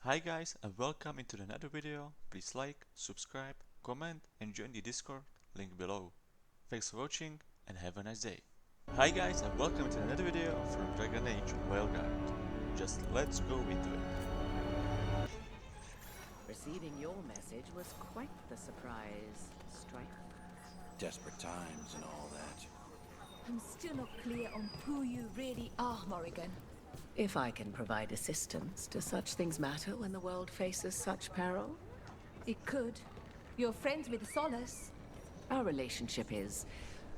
Hi guys and welcome into another video. Please like, subscribe, comment and join the Discord, link below. Thanks for watching and have a nice day. Hi guys and welcome to another video from Dragon Age Veilguard. Just let's go into it. Receiving your message was quite the surprise, Strife. Desperate times and all that. I'm still not clear on who you really are, Morrigan. If I can provide assistance, do such things matter when the world faces such peril? It could. You're friends with Solace. Our relationship is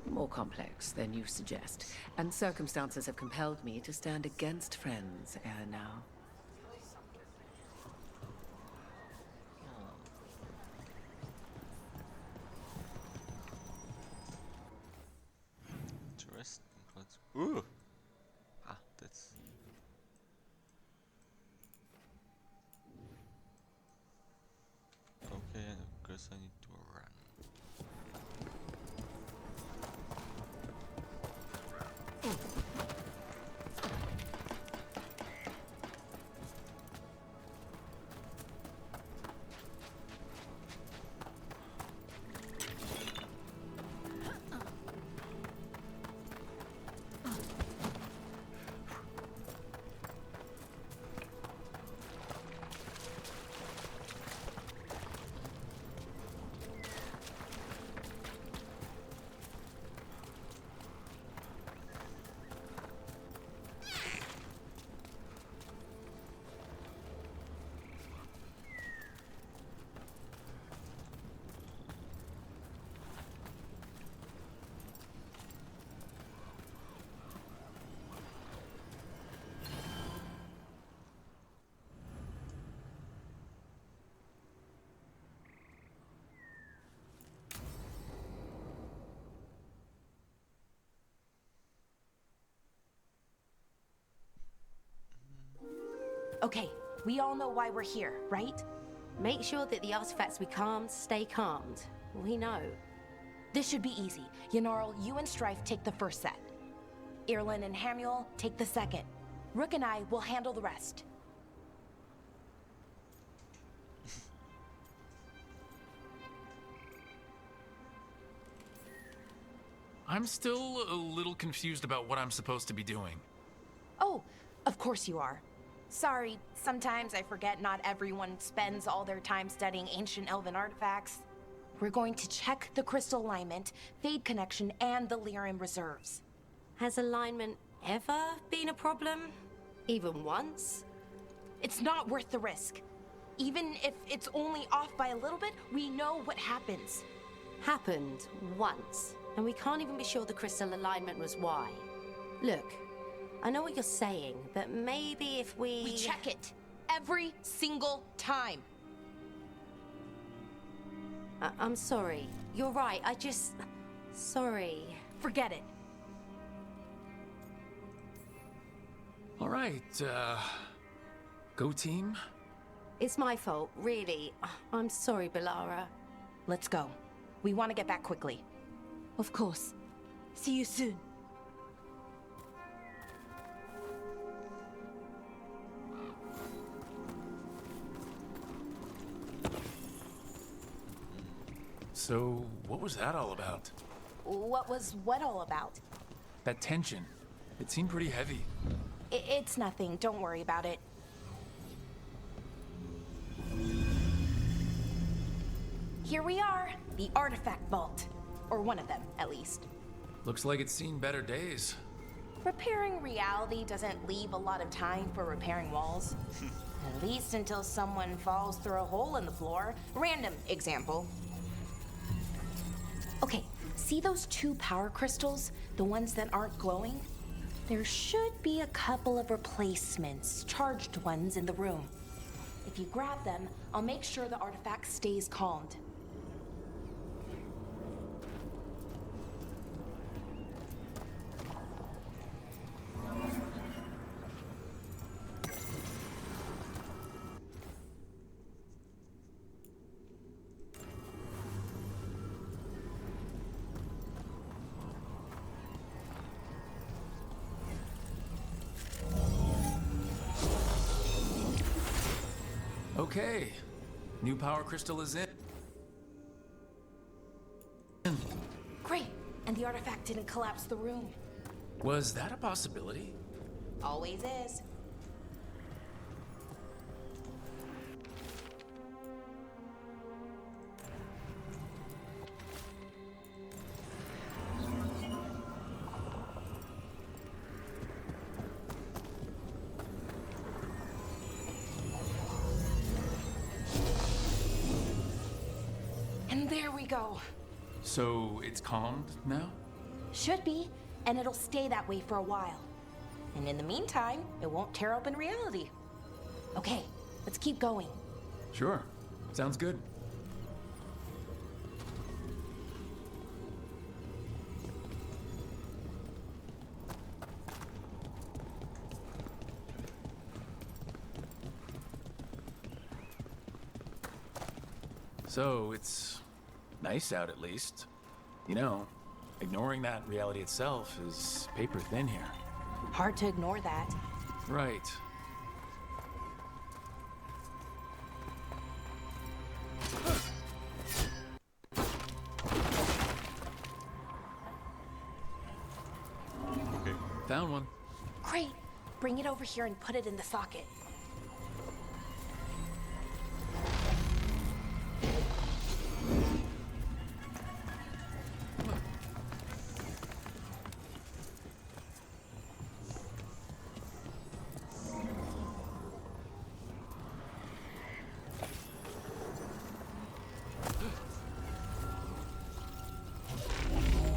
more complex than you suggest, and circumstances have compelled me to stand against friends ere now. Interesting. Ooh! Ah, that's... Okay, I guess I need to run. Okay, we all know why we're here, right? Make sure that the artifacts we calmed stay calmed. We know. This should be easy. Yanarl, you and Strife take the first set. Irlin and Hamuel take the second. Rook and I will handle the rest. I'm still a little confused about what I'm supposed to be doing. Oh, of course you are. Sorry, sometimes I forget not everyone spends all their time studying ancient elven artifacts. We're going to check the crystal alignment, fade connection, and the lyrium reserves. Has alignment ever been a problem? Even once? It's not worth the risk. Even if it's only off by a little bit, we know what happens. Happened once, and we can't even be sure the crystal alignment was why. Look, I know what you're saying, but maybe if we... We check it every single time. I'm sorry. You're right, Sorry. Forget it. All right, go team. It's my fault, really. I'm sorry, Balara. Let's go. We want to get back quickly. Of course. See you soon. So, what was that all about? What was what all about? That tension. It seemed pretty heavy. It's nothing. Don't worry about it. Here we are, the artifact vault. Or one of them, at least. Looks like it's seen better days. Repairing reality doesn't leave a lot of time for repairing walls. At least until someone falls through a hole in the floor. Random example. Okay, see those two power crystals? The ones that aren't glowing? There should be a couple of replacements, charged ones in the room. If you grab them, I'll make sure the artifact stays calmed. Okay. New power crystal is in. Great. And the artifact didn't collapse the room. Was that a possibility? Always is. And there we go. So it's calmed now? Should be, and it'll stay that way for a while. And in the meantime, it won't tear open reality. Okay, let's keep going. Sure. Sounds good. So, it's nice out at least. You know, ignoring that reality itself is paper thin here. Hard to ignore that. Right. Okay. Found one. Great. Bring it over here and put it in the socket.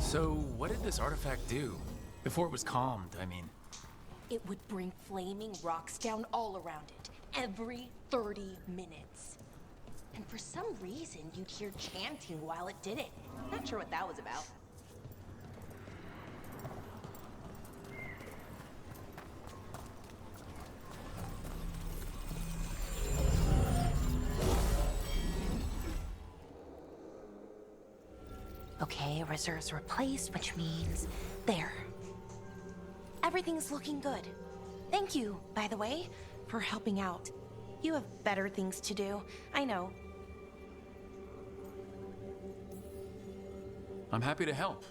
So, what did this artifact do? Before it was calmed, I mean. It would bring flaming rocks down all around it, every 30 minutes. And for some reason, you'd hear chanting while it did it. Not sure what that was about. Okay, reserves replaced, which means there. Everything's looking good. Thank you, by the way, for helping out. You have better things to do, I know. I'm happy to help.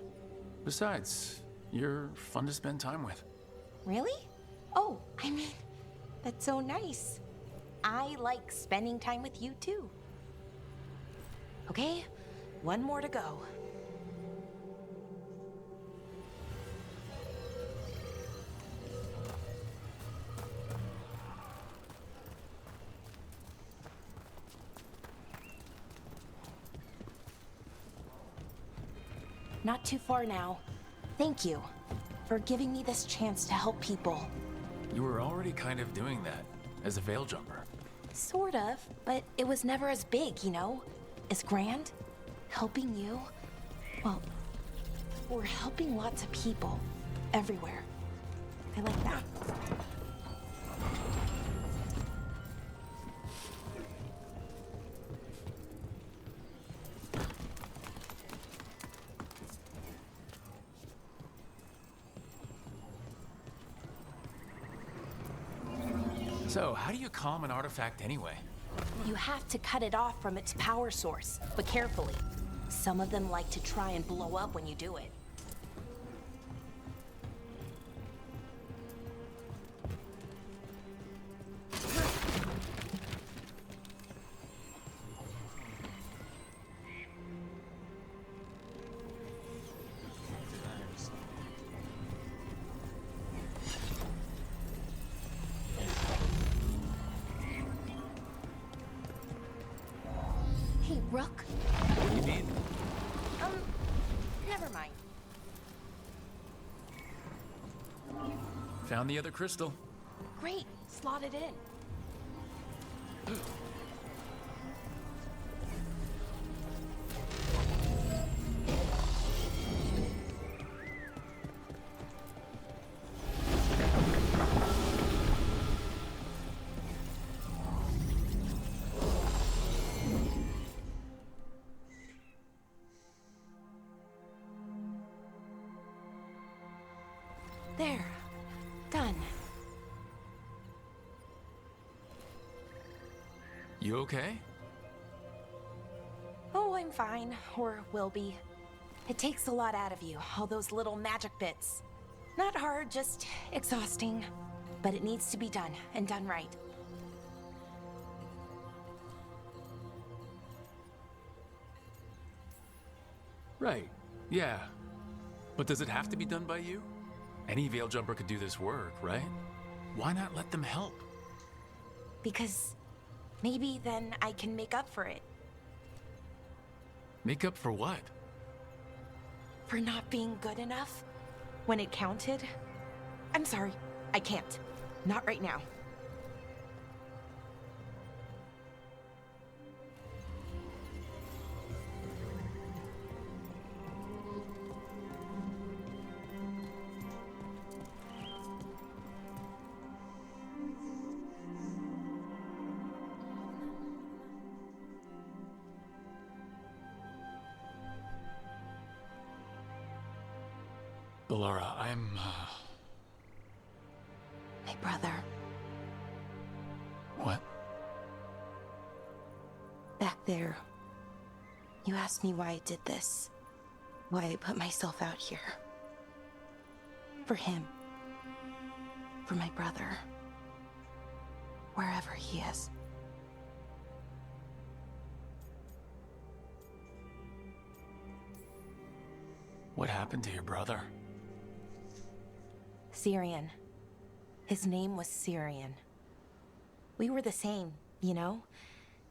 Besides, you're fun to spend time with. Really? Oh, I mean, that's so nice. I like spending time with you too. Okay, one more to go. Not too far now. Thank you for giving me this chance to help people. You were already kind of doing that as a veil jumper. Sort of, but it was never as big, you know? As grand. Helping you. Well, we're helping lots of people. Everywhere. I like that. So, how do you calm an artifact anyway? You have to cut it off from its power source, but carefully. Some of them like to try and blow up when you do it. Hey, Rook. What do you mean? Never mind. Found the other crystal. Great, slot it in. There. Done. You okay? Oh, I'm fine, or will be. It takes a lot out of you, all those little magic bits. Not hard, just exhausting. But it needs to be done, and done right. Right. Yeah. But does it have to be done by you? Any veil jumper could do this work, right? Why not let them help? Because maybe then I can make up for it. Make up for what? For not being good enough when it counted. I'm sorry, I can't. Not right now. Laura, I'm, My brother, What? back there, you asked me why I did this. Why I put myself out here. For him. For my brother. Wherever he is. What happened to your brother? Syrian. His name was Syrian. We were the same, you know?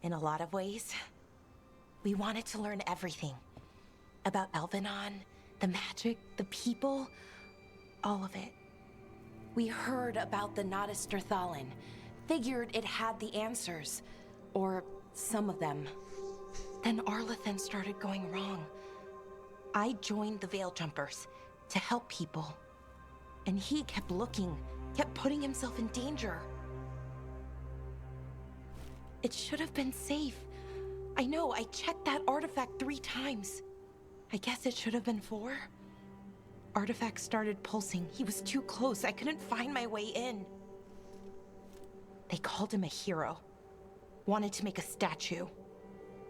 In a lot of ways. We wanted to learn everything. About Elvenon, the magic, the people, all of it. We heard about the Notisterthalin. Figured it had the answers. Or some of them. Then Arlathan started going wrong. I joined the Veil Jumpers to help people. And he kept looking, kept putting himself in danger. It should have been safe. I know, I checked that artifact 3 times. I guess it should have been 4. Artifact started pulsing. He was too close. I couldn't find my way in. They called him a hero. Wanted to make a statue.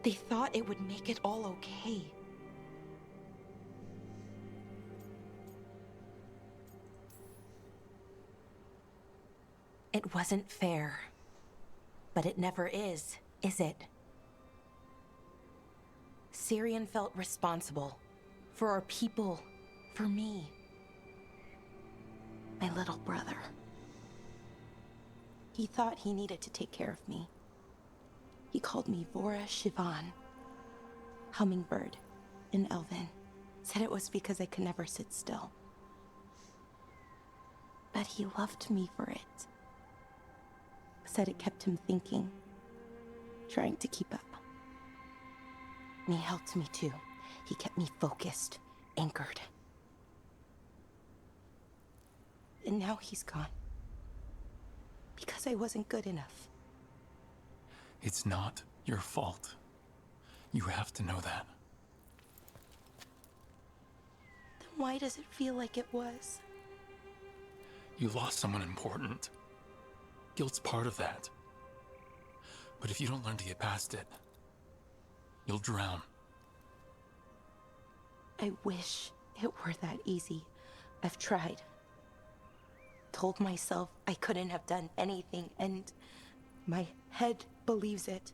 They thought it would make it all okay. It wasn't fair. But it never is it? Syrian felt responsible. For our people. For me. My little brother. He thought he needed to take care of me. He called me Vora Shivan. Hummingbird in Elven. Said it was because I could never sit still. But he loved me for it. Said it kept him thinking, trying to keep up. And he helped me too. He kept me focused, anchored. And now he's gone. Because I wasn't good enough. It's not your fault. You have to know that. Then why does it feel like it was? You lost someone important. Guilt's part of that. But if you don't learn to get past it, you'll drown. I wish it were that easy. I've tried. Told myself I couldn't have done anything, and my head believes it.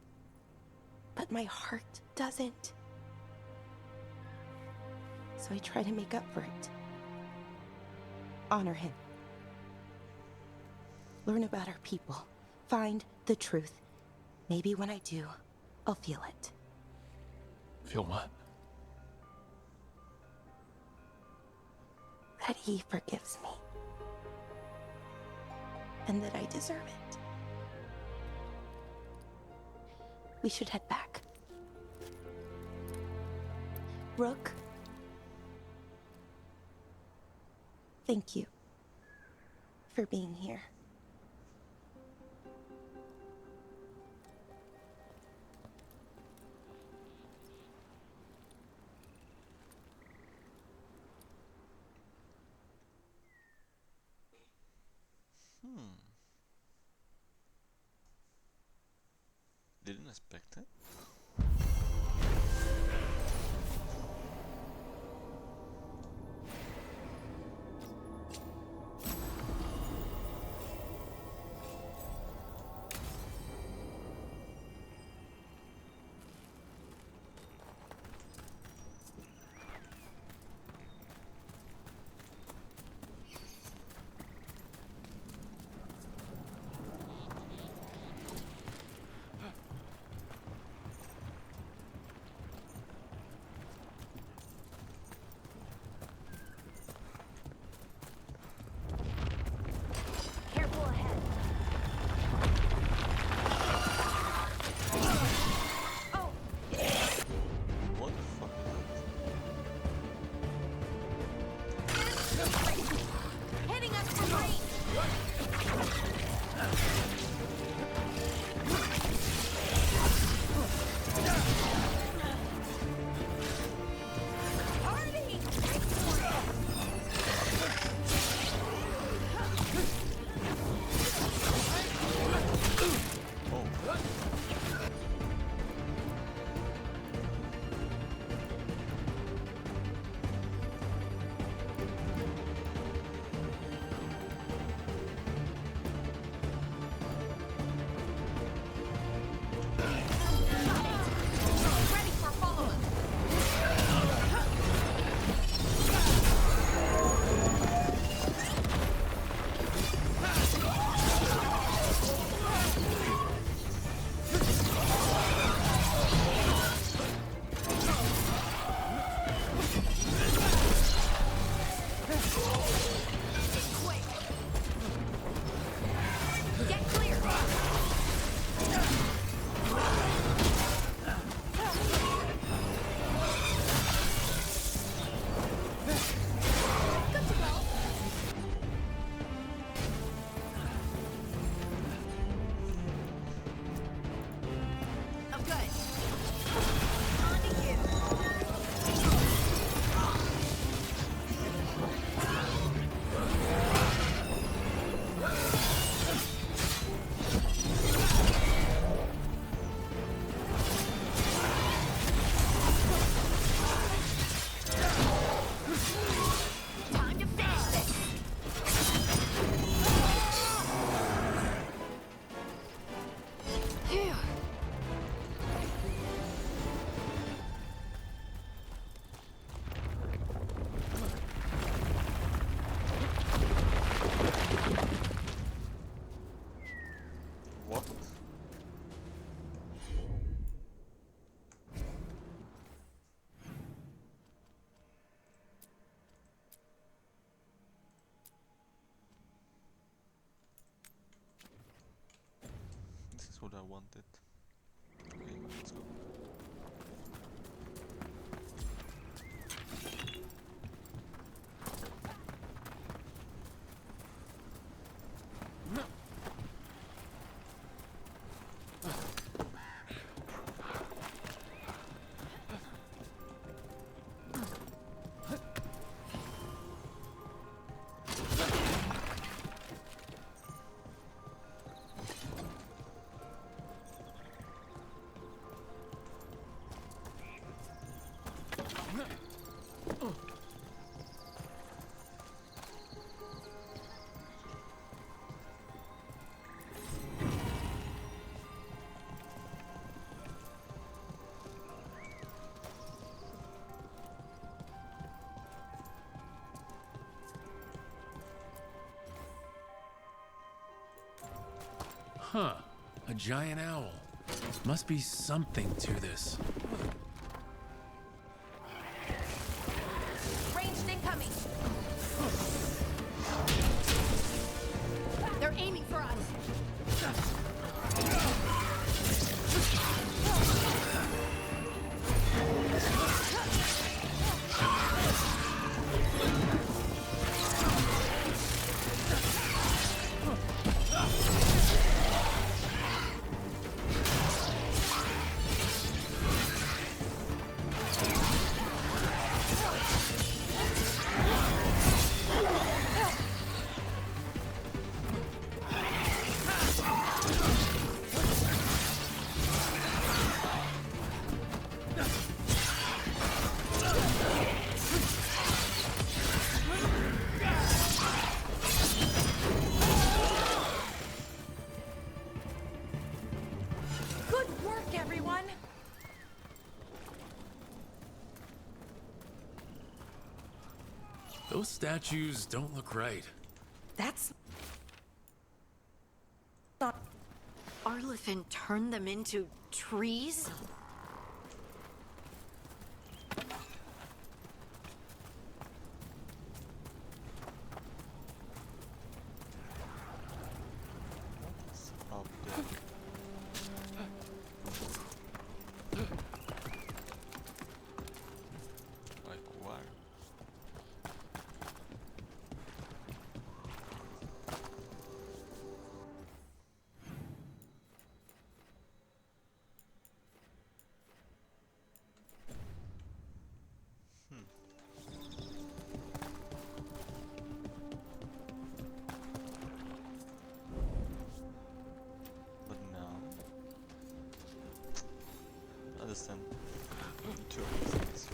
But my heart doesn't. So I try to make up for it. Honor him. Learn about our people. Find the truth. Maybe when I do, I'll feel it. Feel what? That he forgives me. And that I deserve it. We should head back. Rook. Thank you for being here. Didn't expect it. Careful ahead. Oh, What the fuck is hitting us from range. Party! that? Oh. Ready for follow-up. Quick. Get clear. Good to go. I'm good. On to you. Time to finish this. Phew. What? This is what I wanted. Okay, let's go. Huh. A giant owl. Must be something to this. Ranged incoming. They're aiming for us. Those statues don't look right. That's not. Arlithin turned them into trees? Up there. Like where? But now, I understand. Two things.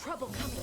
Trouble coming.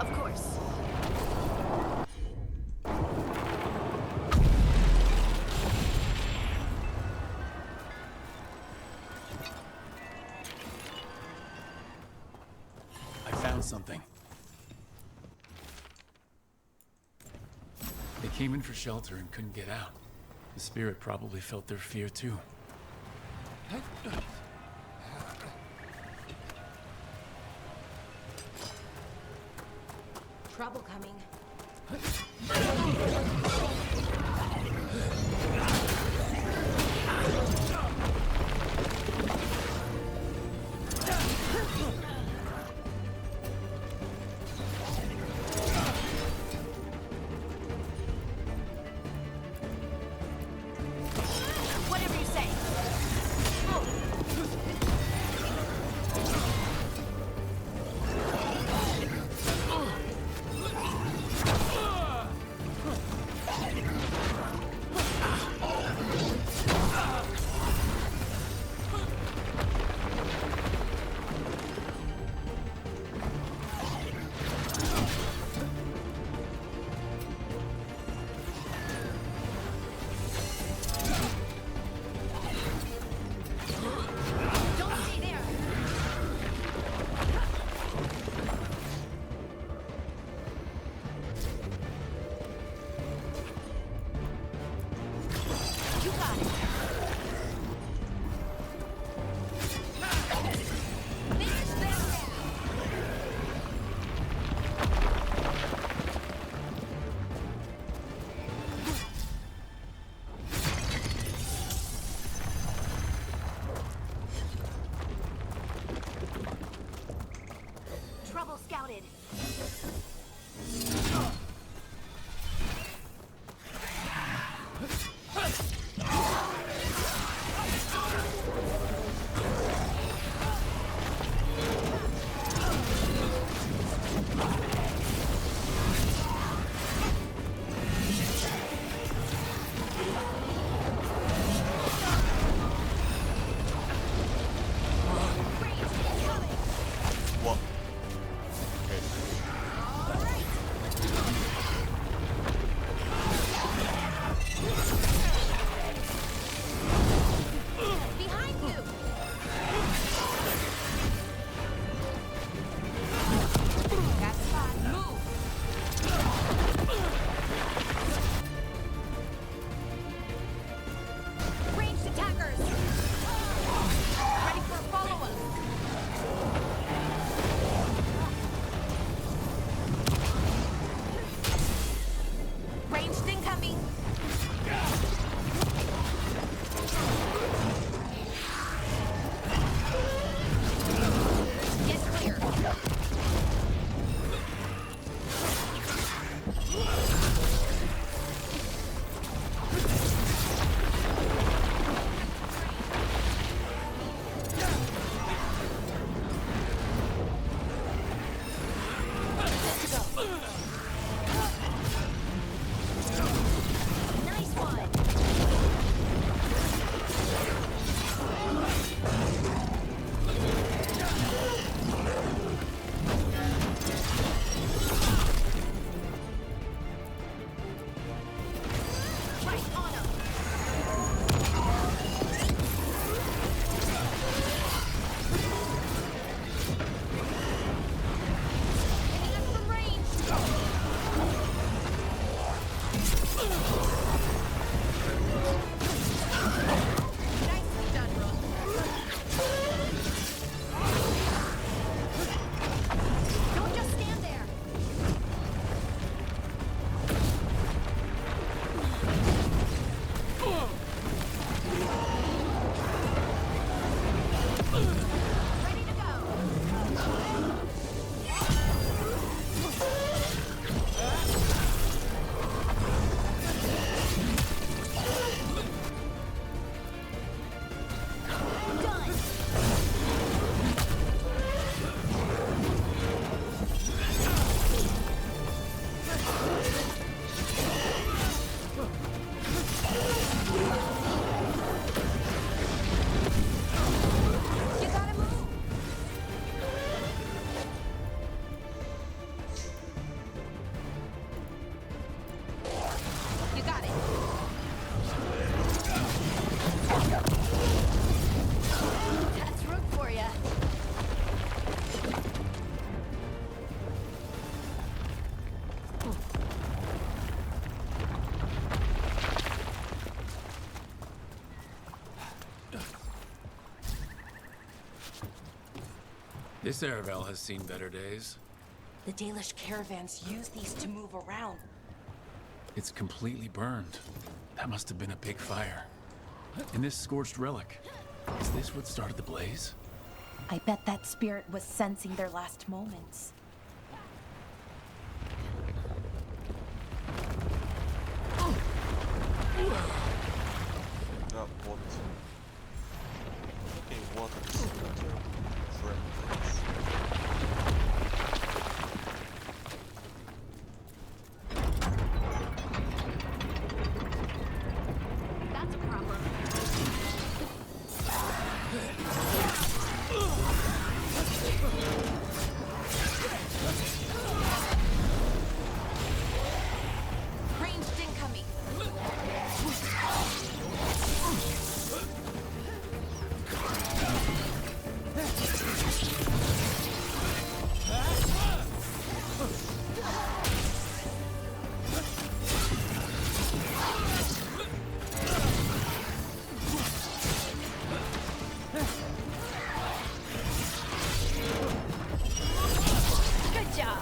Of course. I found something. They came in for shelter and couldn't get out. The spirit probably felt their fear too. Trouble coming. Whatever you say. Don't stay there. You got it. Finish them. Trouble scouted. What? Okay. This Aravel has seen better days. The Dalish caravans use these to move around. It's completely burned. That must have been a big fire. And this scorched relic, is this what started the blaze? I bet that spirit was sensing their last moments. No, what? Okay, water is better. That's a problem. Ranged incoming. Good job.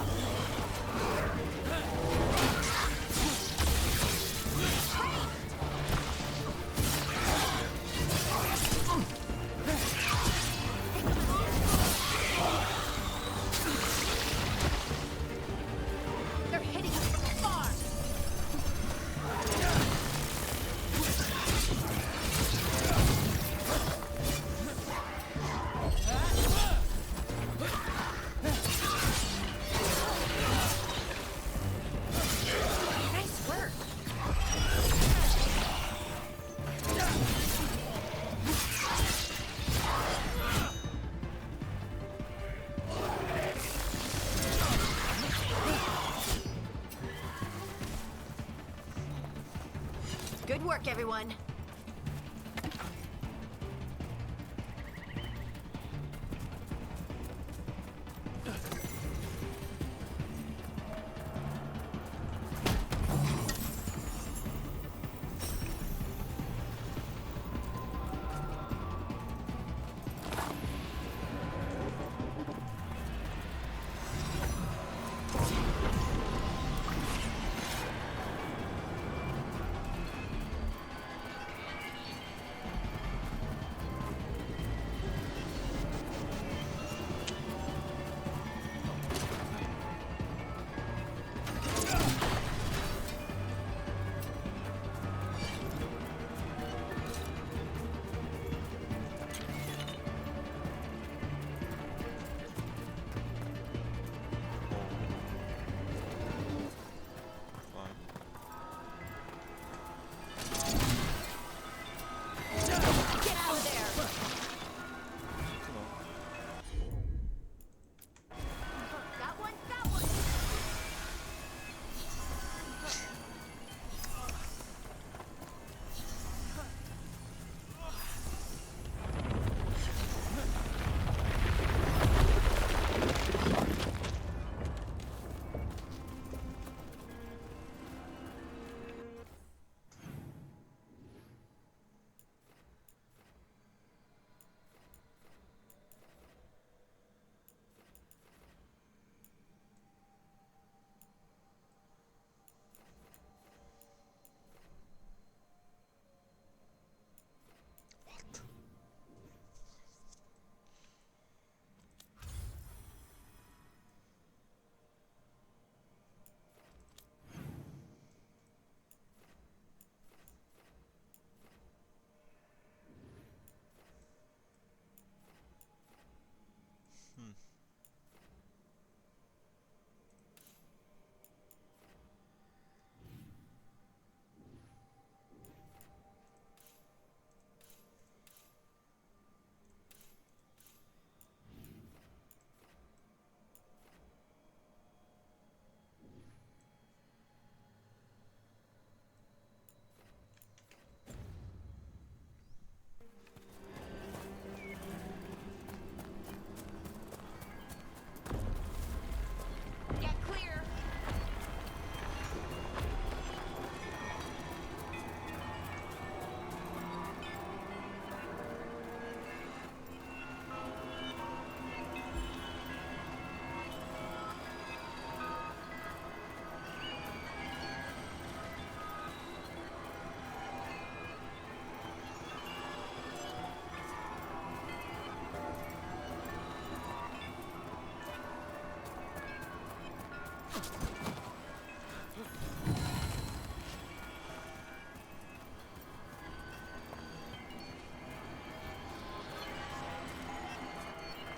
They're hitting us from afar. Nice work. Good work, everyone.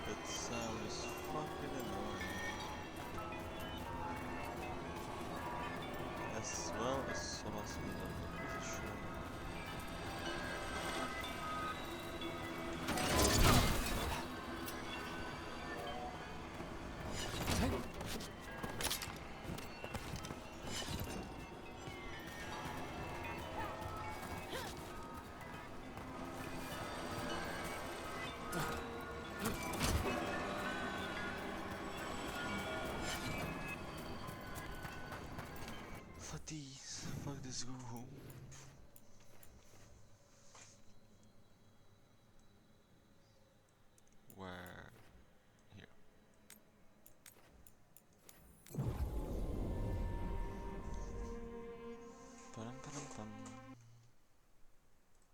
That sound is fucking annoying. As well as some of the sure. Fuck this, go home. Where? Here. Pum.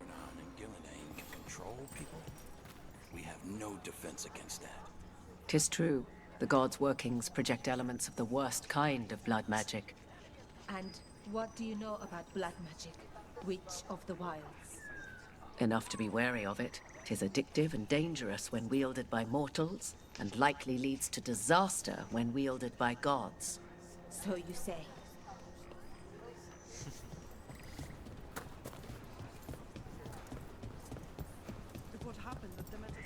And Gillenane can control people. We have no defense against that. 'Tis true. The gods' workings project elements of the worst kind of blood magic. And what do you know about blood magic? Witch of the Wilds. Enough to be wary of it. 'Tis addictive and dangerous when wielded by mortals, and likely leads to disaster when wielded by gods. So you say. What happened with the medicine?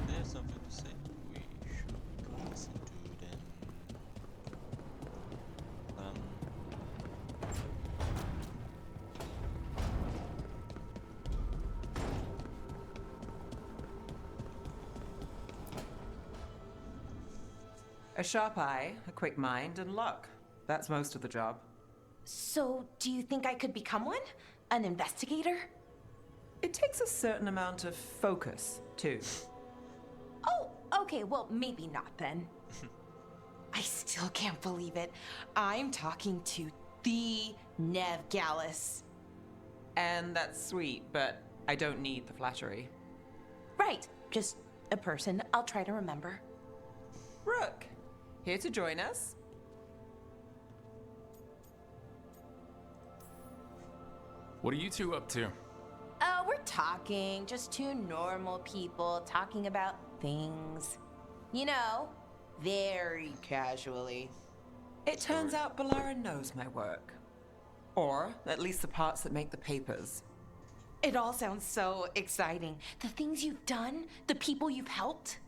There's something to say. We should listen to them. A sharp eye, a quick mind, and luck. That's most of the job. So, do you think I could become one? An investigator? It takes a certain amount of focus, too. Oh, okay, well, maybe not then. I still can't believe it. I'm talking to the Nev Gallus. And that's sweet, but I don't need the flattery. Right, just a person I'll try to remember. Rook, here to join us. What are you two up to? We're talking, just two normal people talking about things. You know, very casually. It turns out Balara knows my work. Or at least the parts that make the papers. It all sounds so exciting. The things you've done, the people you've helped.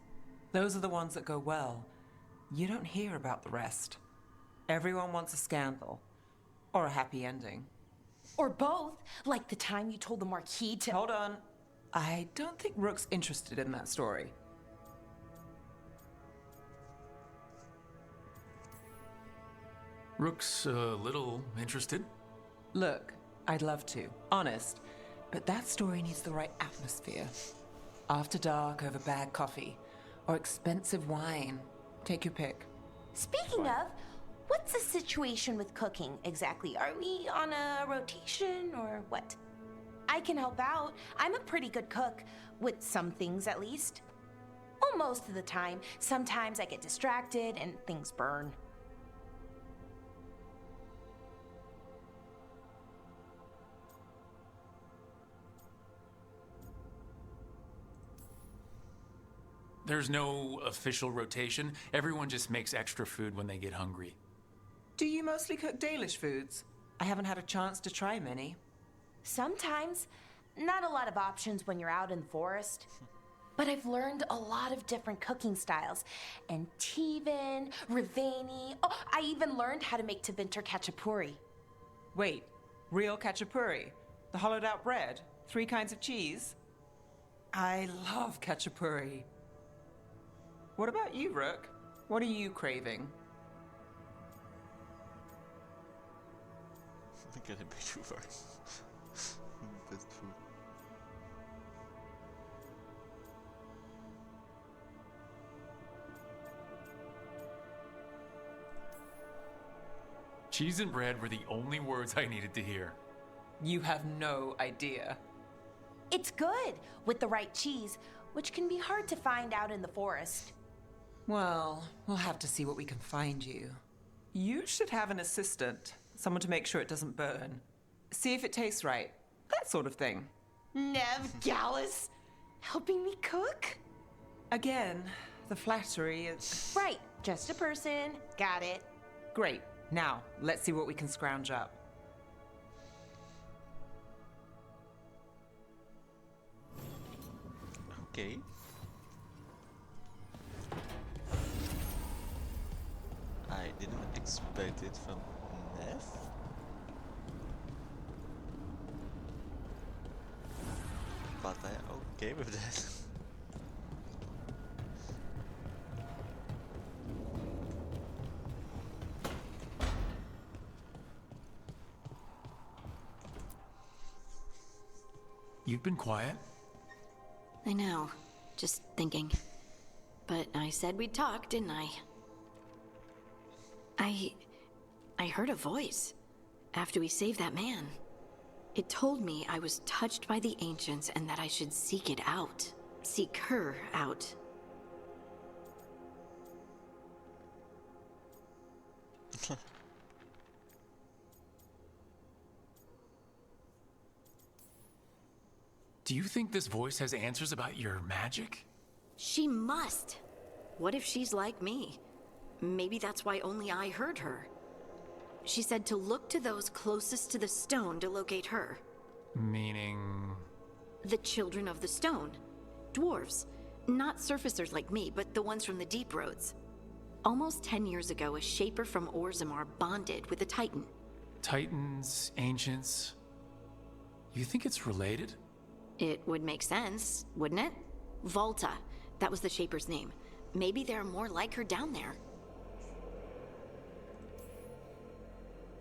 Those are the ones that go well. You don't hear about the rest. Everyone wants a scandal. Or a happy ending. Or both, like the time you told the Marquis to— Hold on. I don't think Rook's interested in that story. Rook's a little interested. Look, I'd love to, honest. But that story needs the right atmosphere. After dark over bad coffee. Or expensive wine. Take your pick. Speaking of, what's the situation with cooking exactly? Are we on a rotation or what? I can help out. I'm a pretty good cook, with some things at least. Well, most of the time. Sometimes I get distracted and things burn. There's no official rotation. Everyone just makes extra food when they get hungry. Do you mostly cook Dalish foods? I haven't had a chance to try many. Sometimes. Not a lot of options when you're out in the forest. But I've learned a lot of different cooking styles. And Tevan, Rivani. Oh, I even learned how to make Tevinter Khachapuri. Wait, real khachapuri? The hollowed out bread? 3 kinds of cheese? I love khachapuri. What about you, Rook? What are you craving? I'm getting bit too far. Best food. Cheese and bread were the only words I needed to hear. You have no idea. It's good with the right cheese, which can be hard to find out in the forest. Well, we'll have to see what we can find you. You should have an assistant, someone to make sure it doesn't burn. See if it tastes right. That sort of thing. Nev Gallus, helping me cook? Again, the flattery is... Right, just a person. Got it. Great. Now, let's see what we can scrounge up. Okay. I didn't expect it from Neff. But I'm okay with that. You've been quiet. I know. Just thinking. But I said we'd talk, didn't I? I heard a voice after we saved that man. It told me I was touched by the ancients and that I should seek it out. Seek her out. Do you think this voice has answers about your magic? She must. What if she's like me? Maybe that's why only I heard her. She said to look to those closest to the stone to locate her. Meaning... The children of the stone. Dwarves. Not surfacers like me, but the ones from the deep roads. Almost 10 years ago, a shaper from Orzammar bonded with a titan. Titans, ancients... You think it's related? It would make sense, wouldn't it? Volta. That was the shaper's name. Maybe there are more like her down there.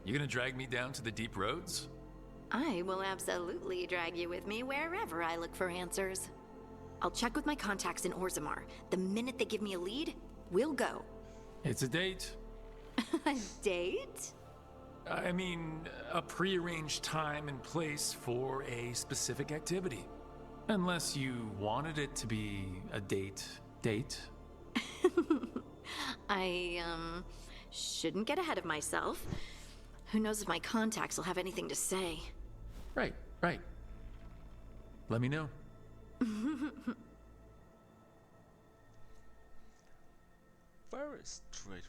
You gonna drag me down to the deep roads? I will absolutely drag you with me wherever I look for answers. I'll check with my contacts in Orzammar. The minute they give me a lead, we'll go. It's a date. A date? I mean, a pre-arranged time and place for a specific activity. Unless you wanted it to be a date. I, shouldn't get ahead of myself. Who knows if my contacts will have anything to say. Right. Let me know. Very straightforward.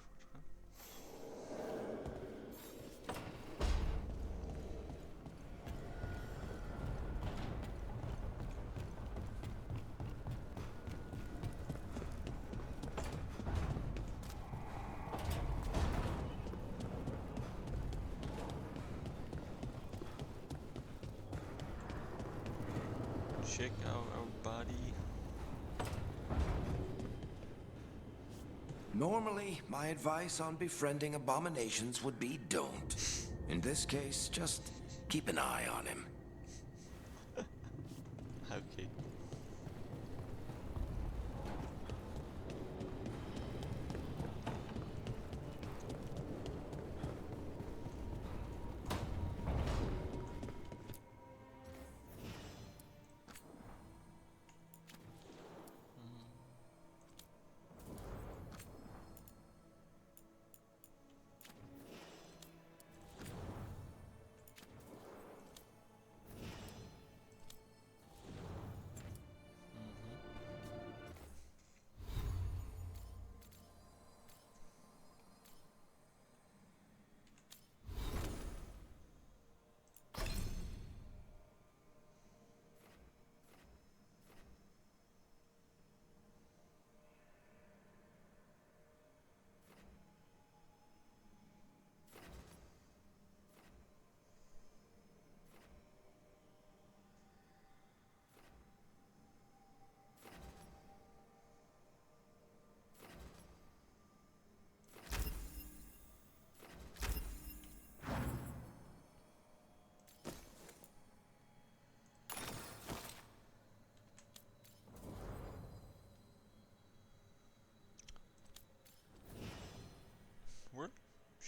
Check out our body. Normally, my advice on befriending abominations would be don't. In this case, just keep an eye on him. Okay.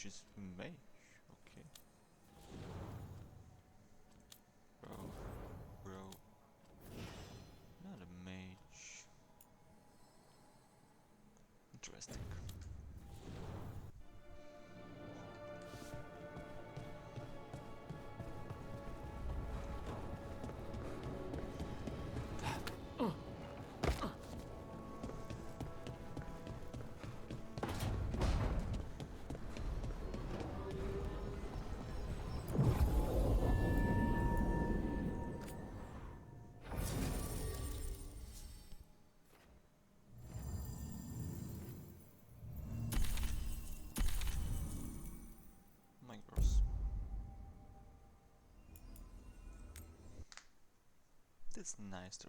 She's a mage. Okay. Bro. Not a mage. Interesting. It's nice to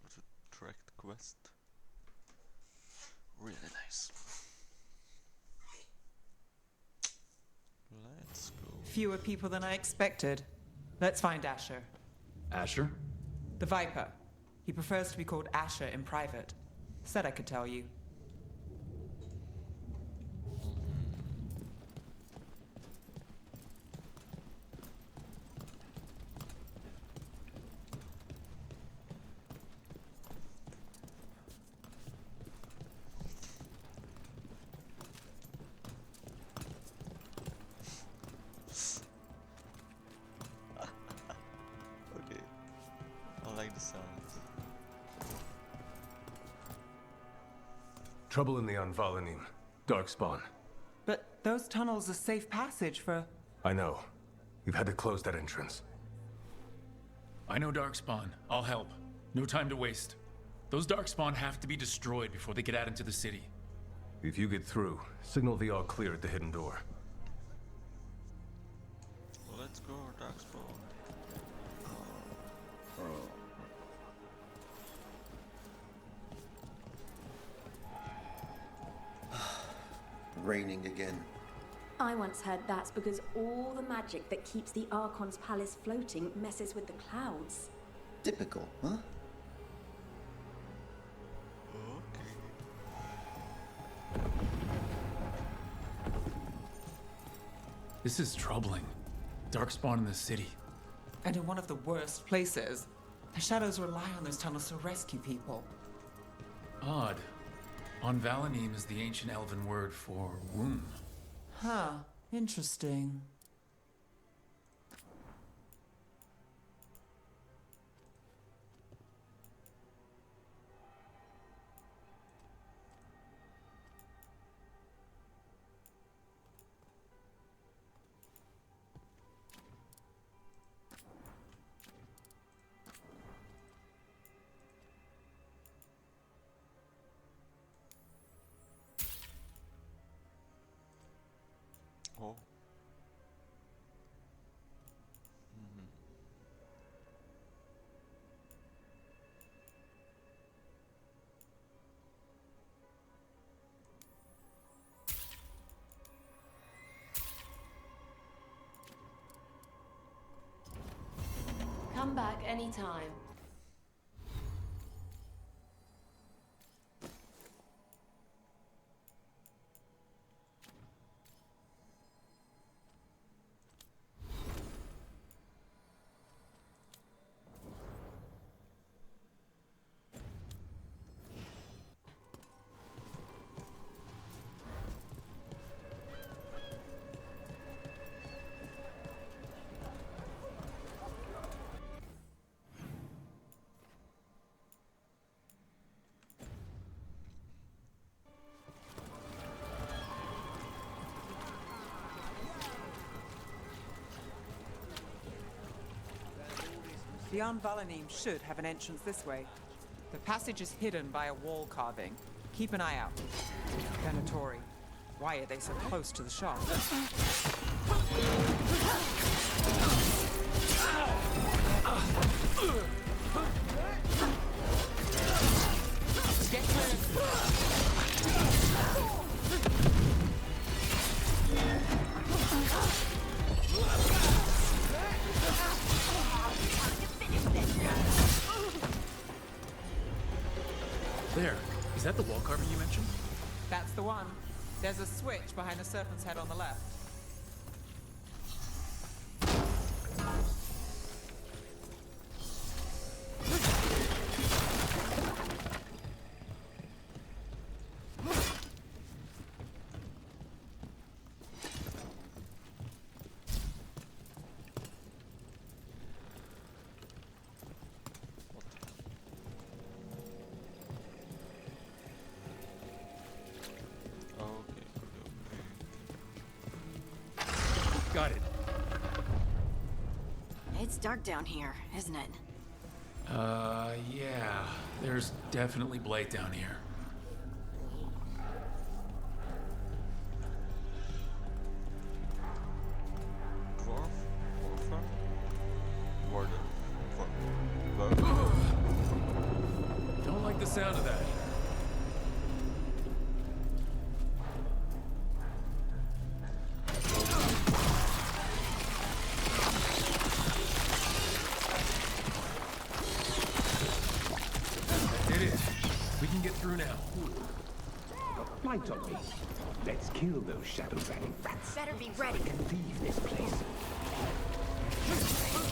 track the quest. Really nice. Let's go. Fewer people than I expected. Let's find Asher. Asher? The Viper. He prefers to be called Asher in private. Said I could tell you. Okay. I like the sound. Trouble in the Anvalanim. Darkspawn. But those tunnels are safe passage for... I know. We've had to close that entrance. I know Darkspawn. I'll help. No time to waste. Those Darkspawn have to be destroyed before they get out into the city. If you get through, signal the all clear at the hidden door. Let's go, Darkspawn. Raining again. I once heard that's because all the magic that keeps the Archon's palace floating messes with the clouds. Typical, huh? This is troubling. Darkspawn in the city. And in one of the worst places. The shadows rely on those tunnels to rescue people. Odd. Anvalanim is the ancient elven word for womb. Huh. Interesting. Oh. Come back anytime. The Anvalanim should have an entrance this way. The passage is hidden by a wall carving. Keep an eye out. Venatori. Why are they so close to the shop? Get clear. There. Is that the wall carving you mentioned? That's the one. There's a switch behind the serpent's head on the left. Got it. It's dark down here, isn't it? Yeah. There's definitely blight down here. Dwarf? Warfer? Warden? Don't like the sound of that. Did it. We can get through now. Light on me. Let's kill those shadow dragon rats. Better be ready. And leave this place.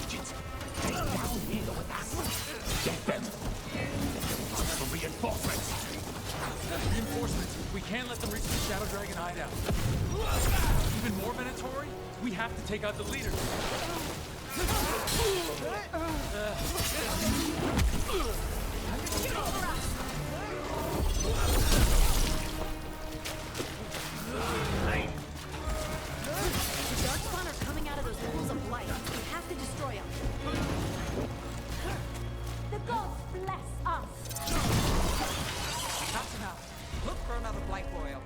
Agents, stay down here with us. Get them. For reinforcements. Reinforcements. We can't let them reach the Shadow Dragon hideout. Even more Venatori? We have to take out the leader. The Darkspawn are coming out of those pools of light. We have to destroy them. The gods bless us. That's enough. Look for another blight boil.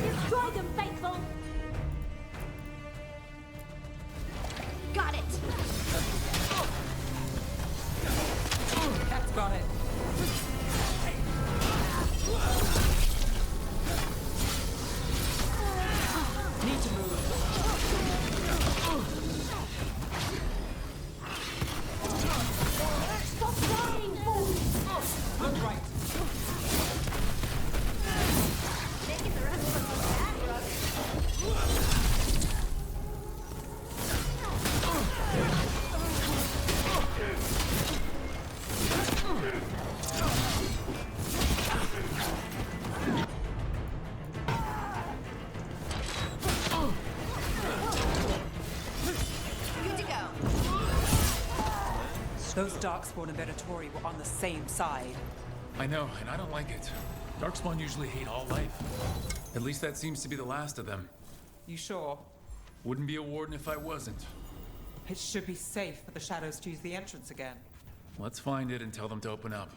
Destroy them, faithful. Got it. That's got it. Need to move. Stop dying, fools. Look right. Taking the rest of us back, Good to go. Those Darkspawn and Venatori were on the same side. I know, and I don't like it. Darkspawn usually hate all life. At least that seems to be the last of them. You sure? Wouldn't be a warden if I wasn't. It should be safe for the shadows to use the entrance again. Let's find it and tell them to open up.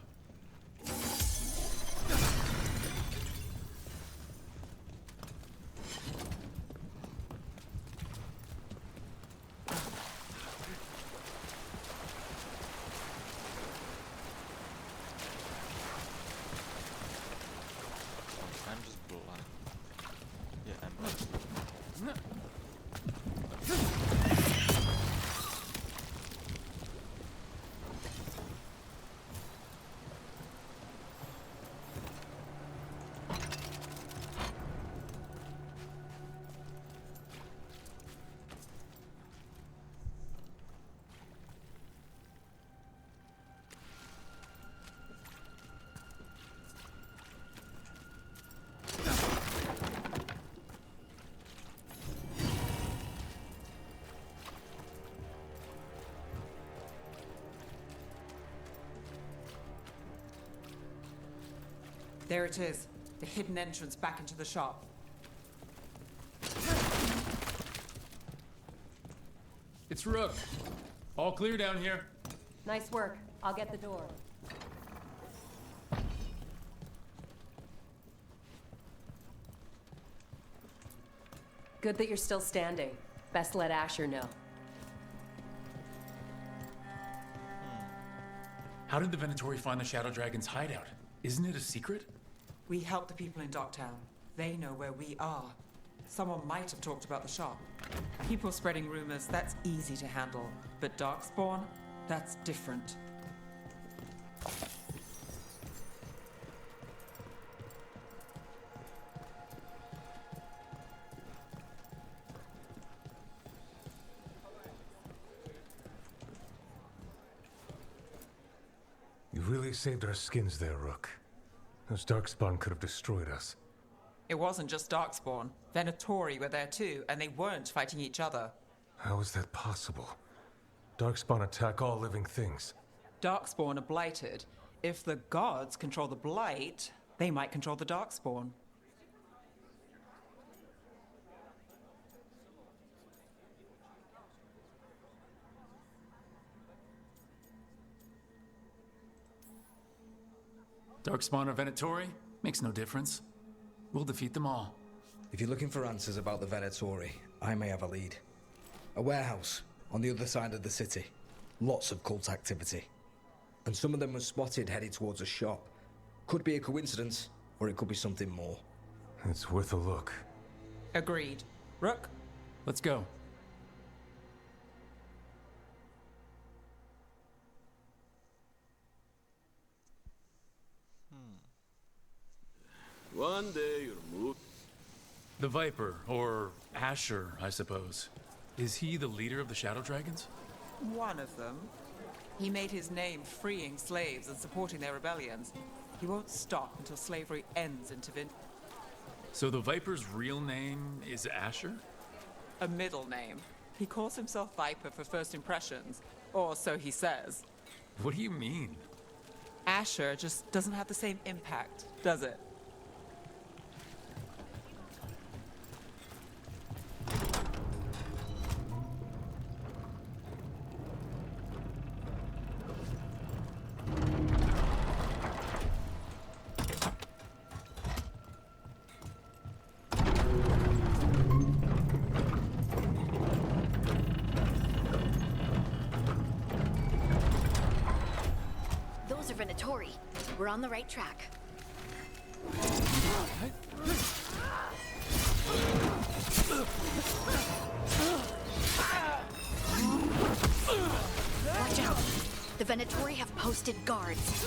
I'm just blind. Yeah, I'm blind. There it is. The hidden entrance back into the shop. It's Rook. All clear down here. Nice work. I'll get the door. Good that you're still standing. Best let Asher know. How did the Venatori find the Shadow Dragon's hideout? Isn't it a secret? We help the people in Docktown. They know where we are. Someone might have talked about the shop. People spreading rumors, that's easy to handle. But Darkspawn, that's different. You really saved our skins there, Rook. Those Darkspawn could have destroyed us. It wasn't just Darkspawn. Venatori were there too, and they weren't fighting each other. How is that possible? Darkspawn attack all living things. Darkspawn are blighted. If the gods control the blight, they might control the Darkspawn. Darkspawn or Venatori? Makes no difference. We'll defeat them all. If you're looking for answers about the Venatori, I may have a lead. A warehouse on the other side of the city. Lots of cult activity. And some of them were spotted headed towards a shop. Could be a coincidence, or it could be something more. It's worth a look. Agreed. Rook? Let's go. One day you'll move. The Viper, or Asher, I suppose. Is he the leader of the Shadow Dragons? One of them. He made his name freeing slaves and supporting their rebellions. He won't stop until slavery ends in Tavin. So the Viper's real name is Asher? A middle name. He calls himself Viper for first impressions, or so he says. What do you mean? Asher just doesn't have the same impact, does it? Those are Venatori. We're on the right track. Watch out. The Venatori have posted guards.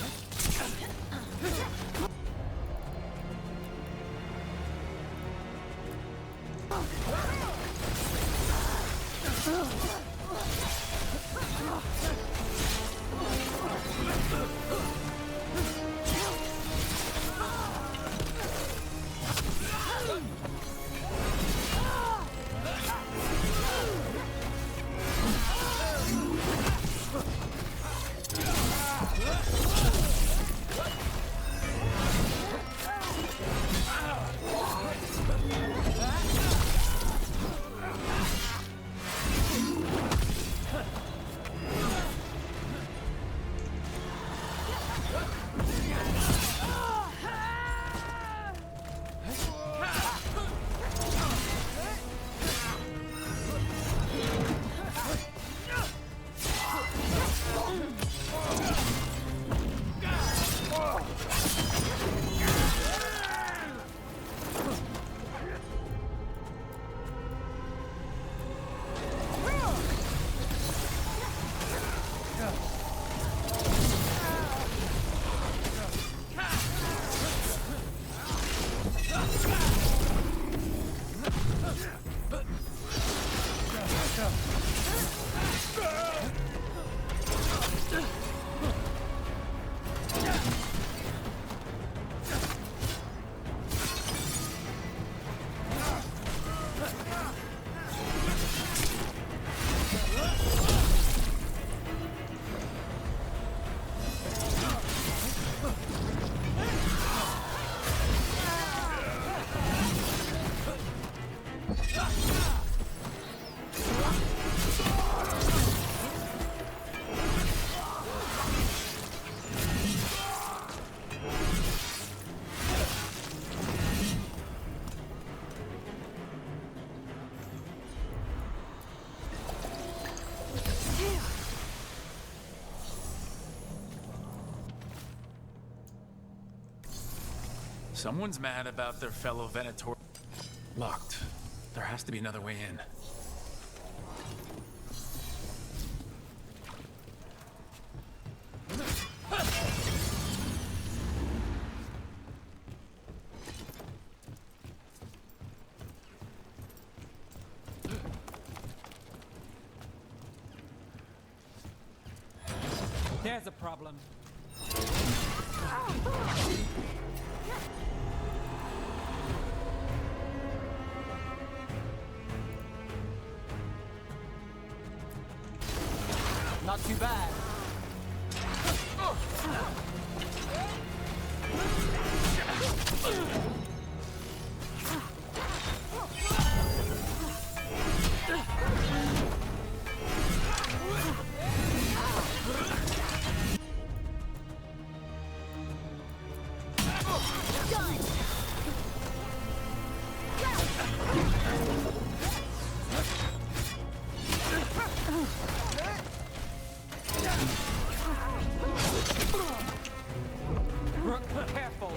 Someone's mad about their fellow Venator. Locked. There has to be another way in. There's a problem. Not too bad. Careful.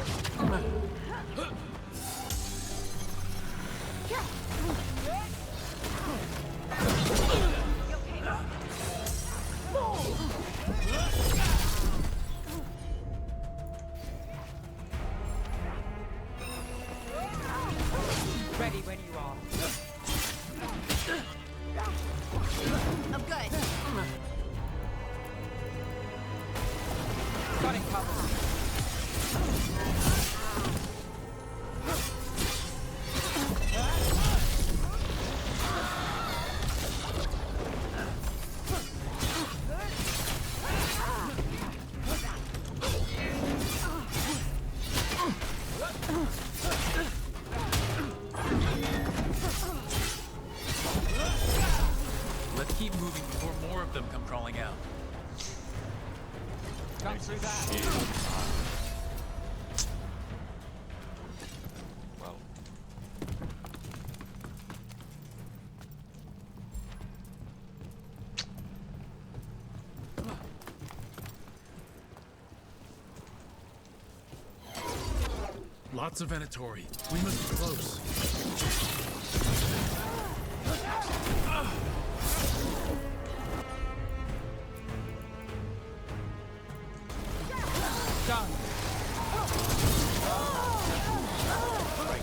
Ready when you are. I'm good. Got it covered. Let's keep moving before more of them come crawling out. Come through that. Well. Lots of Venatori. We must be close. Done. Right.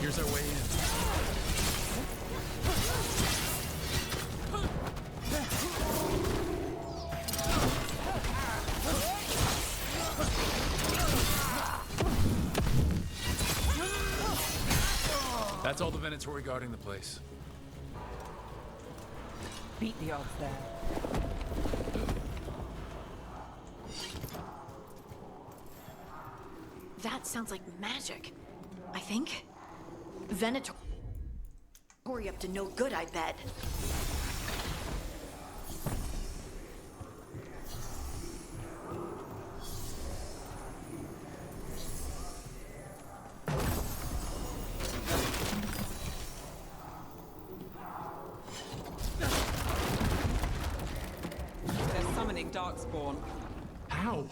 Here's our way in. That's all the Venatori guarding the place. Beat the odds there. That sounds like magic. I think. Venatori up to no good, I bet. They're summoning Darkspawn. How?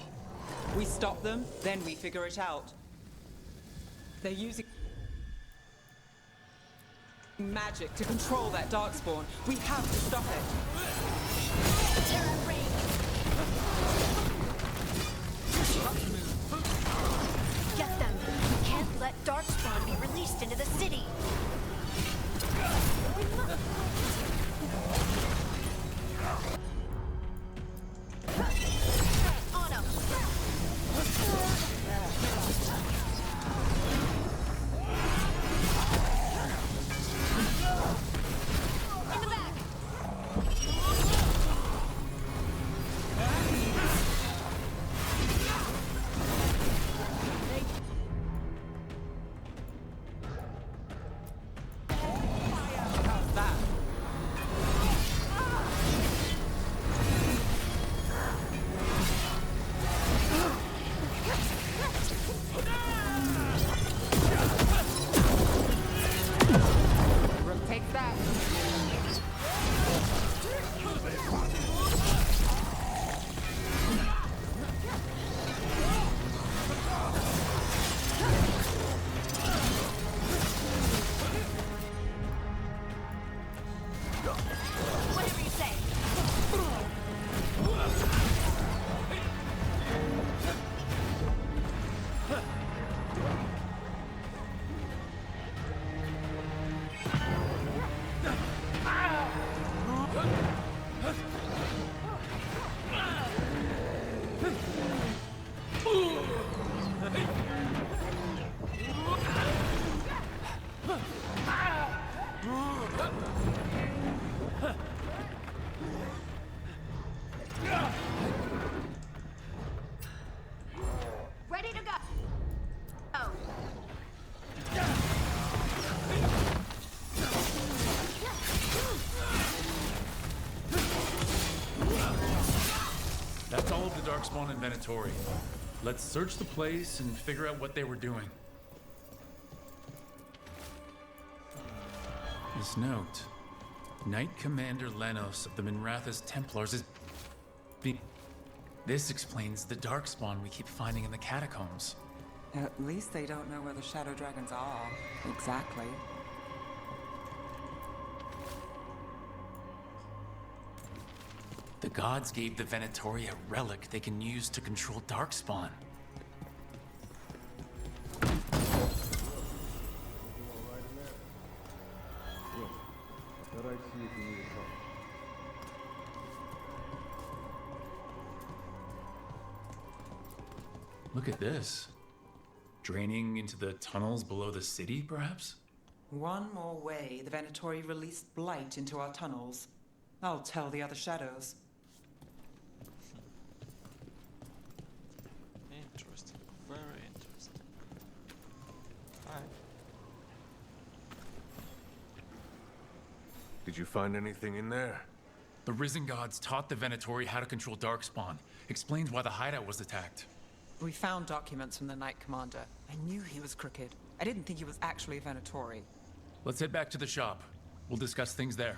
We stop them, then we figure it out. They're using magic to control that Darkspawn. We have to stop it. Get them. We can't let Darkspawn be released into the city. On him. In the back. Darkspawn and Venatori. Let's search the place and figure out what they were doing. This note. Knight Commander Lenos of the Minrathous Templars is... This explains the Darkspawn we keep finding in the catacombs. At least they don't know where the Shadow Dragons are. Exactly. The gods gave the Venatori a relic they can use to control Darkspawn. Look at this. Draining into the tunnels below the city, perhaps? One more way the Venatori released blight into our tunnels. I'll tell the other shadows. Interesting. Very interesting. Alright. Did you find anything in there? The Risen Gods taught the Venatori how to control Darkspawn. Explains why the hideout was attacked. We found documents from the Knight Commander. I knew he was crooked. I didn't think he was actually a Venatori. Let's head back to the shop. We'll discuss things there.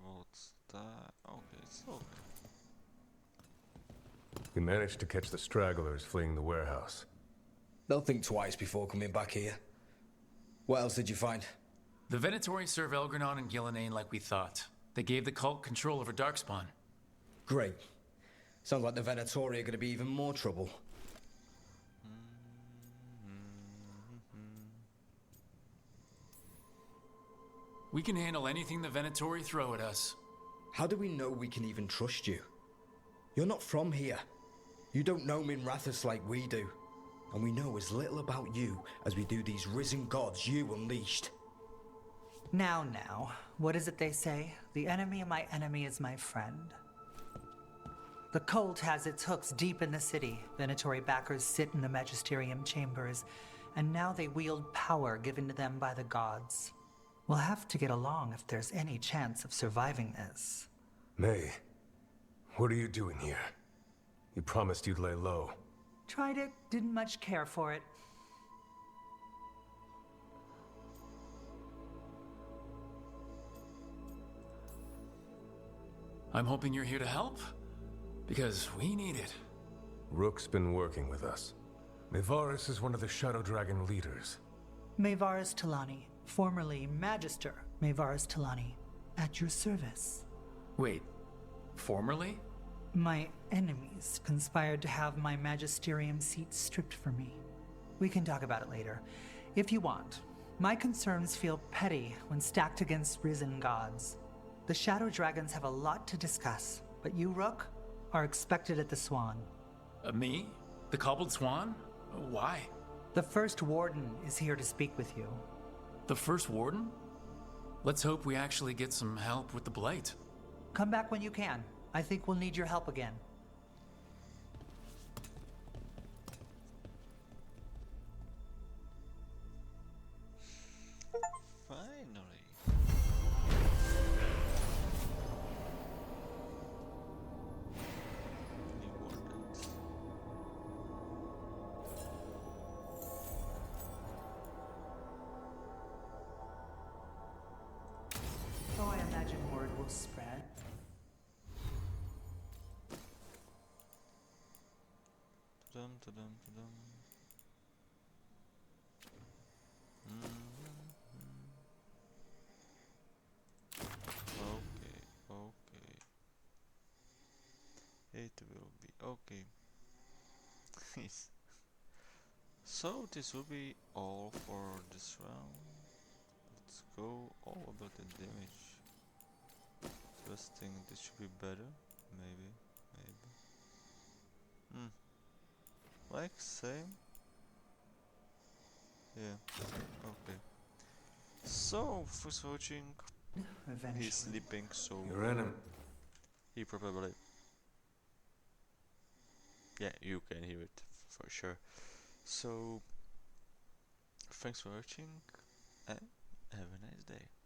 What's that? Okay, it's okay. We managed to catch the stragglers fleeing the warehouse. They'll think twice before coming back here. What else did you find? The Venatori serve Elgranon and Gillenane like we thought. They gave the cult control over Darkspawn. Great. Sounds like the Venatori are going to be even more trouble. We can handle anything the Venatori throw at us. How do we know we can even trust you? You're not from here. You don't know Minrathous like we do. And we know as little about you as we do these risen gods you unleashed. Now, what is it they say? The enemy of my enemy is my friend. The cult has its hooks deep in the city. Venatori backers sit in the magisterium chambers, and now they wield power given to them by the gods. We'll have to get along if there's any chance of surviving this. May, what are you doing here? You promised you'd lay low. Tried it, didn't much care for it. I'm hoping you're here to help, because we need it. Rook's been working with us. Mayvaris is one of the Shadow Dragon leaders. Mayvaris Talani, formerly Magister Mayvaris Talani, at your service. Wait, formerly? My enemies conspired to have my magisterium seat stripped from me. We can talk about it later, if you want. My concerns feel petty when stacked against risen gods. The Shadow Dragons have a lot to discuss, but you, Rook, are expected at the Swan. Me? The Cobbled Swan? Why? The First Warden is here to speak with you. The First Warden? Let's hope we actually get some help with the Blight. Come back when you can. I think we'll need your help again. Finally. Oh, I imagine word will spread. Ta-dum, ta-dum, ta-dum. Okay, okay. It will be okay. So this will be all for this round. Let's go all about the damage. Just think this should be better. Maybe. Like same. Yeah. Okay. So thanks for watching. Eventually. He's sleeping, so You're in him. he probably. Yeah, you can hear it for sure. So thanks for watching, and have a nice day.